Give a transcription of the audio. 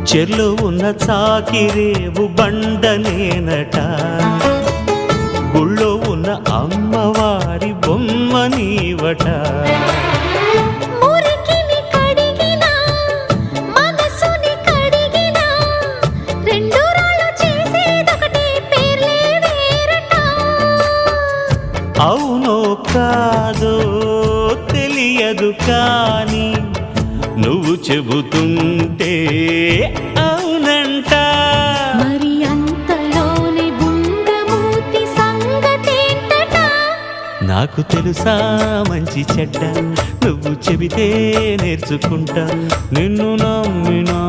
చెర్లో ఉన్న చాకిరేవు బండనేనట, గుళ్ళో ఉన్న అమ్మవారి బొమ్మ నీవట. అవునో కాదో తెలియదు కానీ నువ్వు చెబుతుంటే అవునంట. మరి అంతలోనే బుంగమూతి సంగతేంటట? నాకు తెలుసా మంచి చెడ్డ, నువ్వు చెబితే నేర్చుకుంటా. నిన్ను నమ్మినా